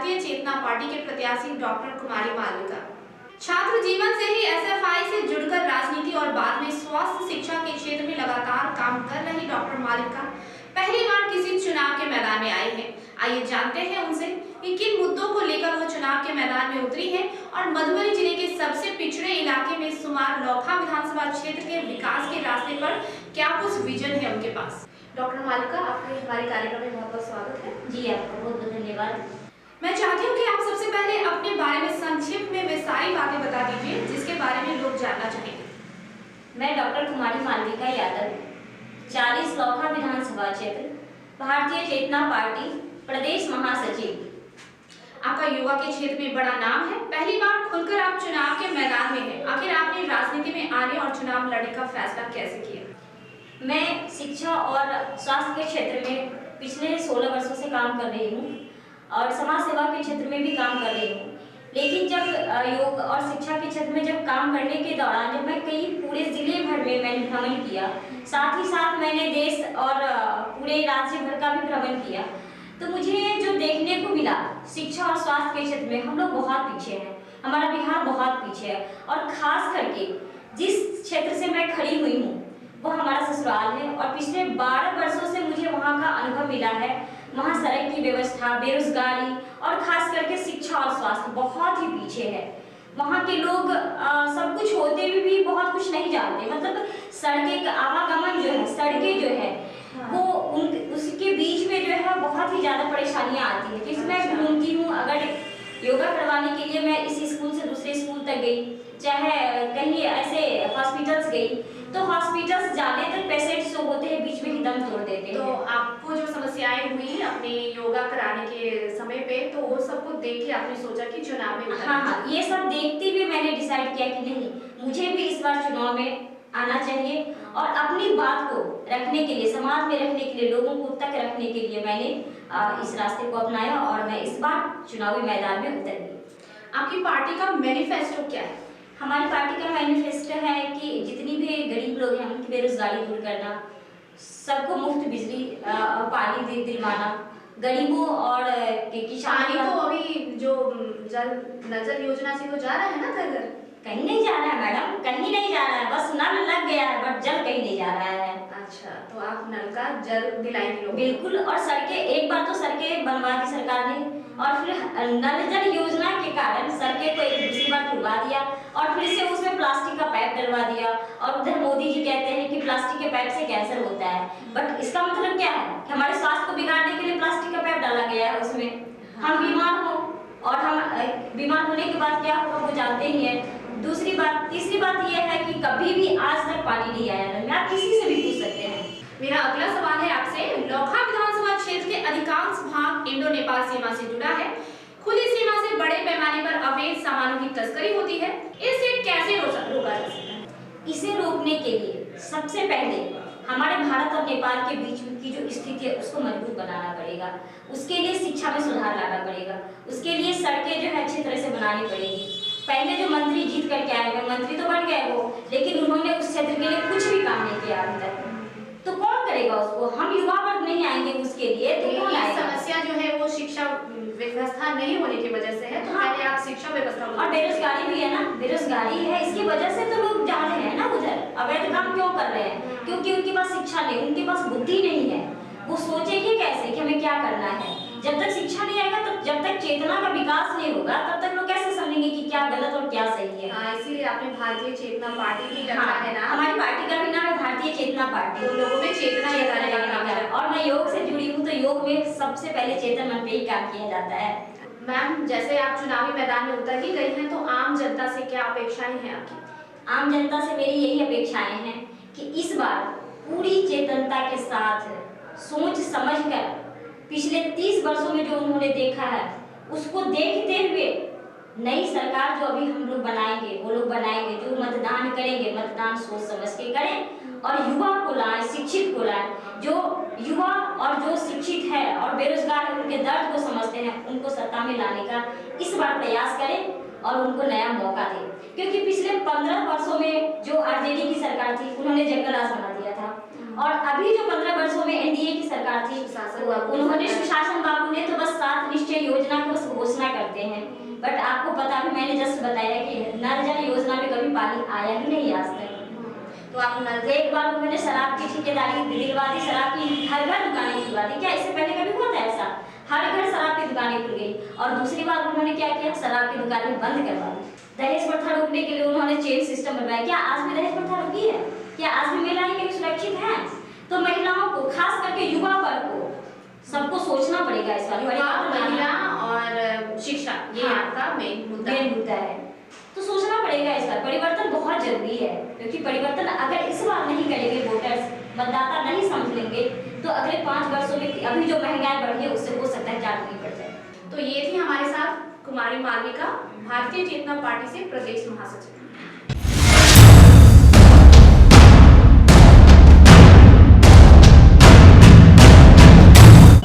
भारतीय चेतना पार्टी के प्रत्याशी डॉक्टर कुमारी मालविका। छात्र जीवन से ही एसएफआई से जुड़कर राजनीति और बाद में स्वास्थ्य शिक्षा के क्षेत्र में लगातार काम कर रही डॉक्टर मालविका पहली बार किसी चुनाव के मैदान में आई है। आइए जानते हैं उनसे कि किन मुद्दों को लेकर वो चुनाव के मैदान में उतरी है और मधुबनी जिले के सबसे पिछड़े इलाके में शुमार लौखा विधानसभा क्षेत्र के विकास के रास्ते पर क्या कुछ विजन है उनके पास। डॉक्टर मालविका, आपके हमारे कार्यक्रम में बहुत बहुत स्वागत है। जी, आपका बहुत बहुत धन्यवाद। मैं चाहती हूँ कि आप सबसे पहले अपने बारे में संक्षिप्त में वे सारी बातें बता दीजिए जिसके बारे में लोग जानना चाहेंगे। मैं डॉक्टर कुमारी मालविका यादव, 40 लौखा विधानसभा क्षेत्र, भारतीय चेतना पार्टी प्रदेश महासचिव। आपका युवा के क्षेत्र में बड़ा नाम है, पहली बार खुलकर आप चुनाव के मैदान में हैं। आखिर आपने राजनीति में आने और चुनाव लड़ने का फैसला कैसे किया? मैं शिक्षा और स्वास्थ्य के क्षेत्र में पिछले 16 वर्षों से काम कर रही हूँ और समाज सेवा के क्षेत्र में भी काम कर रही हूँ। लेकिन जब योग और शिक्षा के क्षेत्र में जब काम करने के दौरान जब मैं कई पूरे जिले भर में मैंने भ्रमण किया, साथ ही साथ मैंने देश और पूरे राज्य भर का भी भ्रमण किया, तो मुझे जो देखने को मिला शिक्षा और स्वास्थ्य के क्षेत्र में हम लोग बहुत पीछे हैं। हमारा बिहार बहुत पीछे है और खास करके जिस क्षेत्र से मैं खड़ी हुई हूँ वो हमारा ससुराल है और पिछले 12 वर्षों से मुझे वहाँ का अनुभव मिला है। वहाँ सड़क की व्यवस्था, बेरोजगारी और खास करके शिक्षा और स्वास्थ्य बहुत ही पीछे है। वहाँ के लोग सब कुछ होते हुए भी बहुत कुछ नहीं जानते। मतलब सड़कें का आवागमन जो है, सड़कें जो है वो उसके बीच में जो है बहुत ही ज़्यादा परेशानियाँ आती है। जैसे मैं घूमती हूँ, अगर योगा करवाने के लिए मैं इस स्कूल से दूसरे स्कूल तक गई, चाहे कहीं ऐसे हॉस्पिटल्स गई, तो हॉस्पिटल्स जाने तक पेशेंट्स जो होते हैं बीच में ही दम तोड़ देते हैं। तो आपको जो समस्याएं हुई अपने योगा कराने के समय पे, तो वो सबको देख के आपने सोचा कि चुनाव में हाँ, ये सब देखते हुए मैंने डिसाइड किया कि नहीं, मुझे भी इस बार चुनाव में आना चाहिए और अपनी बात को रखने के लिए, समाज में रखने के लिए, लोगों को तक रखने के लिए मैंने इस रास्ते को अपनाया और मैं इस बार चुनावी मैदान में उतर गई। आपकी पार्टी का मैनिफेस्टो क्या है? हमारी पार्टी का मैनिफेस्टो है कि जितनी भी गरीब लोग हैं उनकी बेरोजगारी दूर करना, सबको मुफ्त बिजली पानी दिलवाना, गरीबों और किसानों को अभी जो जल नजर योजना से तो जा रहा है ना घर घर? कहीं नहीं जा रहा है मैडम, कहीं नहीं जा रहा है, बस नल लग गया है बट जल कहीं नहीं जा रहा है। अच्छा, तो आप नल का जल दिलाएंगे लोग? बिल्कुल। और सड़कें, एक बार तो सड़कें बनवा दी सरकार ने और फिर नल जल योजना के कारण सड़कें को एक दूसरी बार खुलवा दिया और फिर से उसमें प्लास्टिक का पाइप डलवा दिया। और उधर मोदी जी कहते हैं कि प्लास्टिक के पाइप से कैंसर होता है, बट इसका मतलब क्या है कि हमारे स्वास्थ्य को बिगाड़ने के लिए प्लास्टिक का पाइप डाला गया है उसमें। हम बीमार हो और हम बीमार होने के बाद क्या होगा वो जानते ही हैं। दूसरी बात, तीसरी बात ये है कि कभी भी आज तक पानी नहीं आया नल में। आप किसी से भी पूछ सकते हैं। मेरा अगला सवाल है आपसे, लौखा विधानसभा क्षेत्र के अधिकांश भाग इंडो नेपाल सीमा से जुड़ा है। खुली सीमा से बड़े पैमाने पर अवैध सामानों की तस्करी होती है, इसे कैसे रोका जा सकता है? इसे रोकने के लिए सबसे पहले हमारे भारत और नेपाल के बीच की जो स्थिति है उसको मजबूत बनाना पड़ेगा। उसके लिए शिक्षा में सुधार लाना पड़ेगा, उसके लिए सड़कें जो है अच्छी तरह से बनानी पड़ेगी। पहले जो मंत्री जीत करके आए हुए, मंत्री तो बन गए वो, लेकिन उन्होंने उस क्षेत्र के लिए कुछ भी काम नहीं किया अभी तक। तो कौन करेगा उसको? हम युवा वर्ग नहीं आएंगे उसके लिए, तो कौन आएगा? समस्या जो है वो शिक्षा व्यवस्था नहीं होने की वजह से है, तो पहले आप शिक्षा व्यवस्था और बेरोजगारी भी है ना, बेरोजगारी है, इसकी वजह से तो लोग जा रहे हैं ना उधर, अवैध काम क्यों कर रहे हैं? क्योंकि उनके पास शिक्षा नहीं, उनके पास बुद्धि नहीं है। वो सोचेंगे कैसे कि हमें क्या करना है? जब तक शिक्षा नहीं आएगा, तब जब तक चेतना का विकास नहीं होगा, तब तक लोग कैसे समझेंगे कि क्या गलत और क्या सही है? हाँ, इसीलिए आपने भारतीय चेतना पार्टी भी रखा है ना? हमारी पार्टी का भी नाम है भारतीय चेतना पार्टी। तो लोगों में चेतना जगाने का काम है। और मैं योग से जुड़ी हूँ, तो योग में सबसे पहले चेतन मन पे ही काम किया जाता है। मैम, जैसे आप चुनावी मैदान में उतर ही गई हैं, तो आम जनता से क्या अपेक्षाएं हैं आपकी? आम जनता से मेरी यही अपेक्षाएं हैं कि इस बार पूरी चेतनता के साथ सोच समझकर पिछले 30 वर्षों में जो उन्होंने देखा है उसको देखते हुए नई सरकार जो अभी हम लोग बनाएंगे वो लोग बनाएंगे। जो मतदान करेंगे, मतदान सोच समझ के करें और युवा को लाएं, शिक्षित को लाएं। जो युवा और जो शिक्षित है और बेरोजगार है, उनके दर्द को समझते हैं, उनको सत्ता में लाने का इस बार प्रयास करें और उनको नया मौका दें। क्योंकि पिछले 15 वर्षों में जो आरजेडी की सरकार थी उन्होंने जंगल राज बना दिया था और अभी जो 15 वर्षों में एनडीए की सरकार थी उन्होंने सुशासन बाबू ने तो बस 7 निश्चय योजना को बस घोषणा सकते हैं। बट आपको पता भी, मैंने जस्ट बताया कि नल जल योजना में कभी पानी आया ही नहीं आज तक। तो आप नल एक बार उन्होंने शराब की ठेकेदारी दिलवा दी, शराब की हर घर दुकानें खुलवा दी। क्या इससे पहले कभी हुआ था ऐसा? हर घर शराब की दुकानें खुल गई। और दूसरी बार उन्होंने क्या किया, शराब की दुकानें बंद करवा दी। दहेज प्रथा रोकने के लिए उन्होंने चेन सिस्टम बनवाया। क्या आज भी दहेज प्रथा रुकी है? क्या आज भी महिलाएं कहीं सुरक्षित हैं? तो महिलाओं को, खास करके युवा वर्ग को, सबको सोचना पड़ेगा इस बारे में। महिला और शिक्षा, ये हाँ, आपका मेन मुद्दा है। तो सोचना पड़ेगा इस बार। परिवर्तन बहुत जरूरी है, क्योंकि परिवर्तन अगर इस बार नहीं करेंगे वोटर्स, मतदाता नहीं समझ लेंगे, तो अगले 5 वर्षों में अभी जो महंगाई बढ़ी है उससे हो सकता है 4 गुनी बढ़ जाए। तो ये थी हमारे साथ कुमारी मालविका, भारतीय चेतना पार्टी से प्रदेश महासचिव।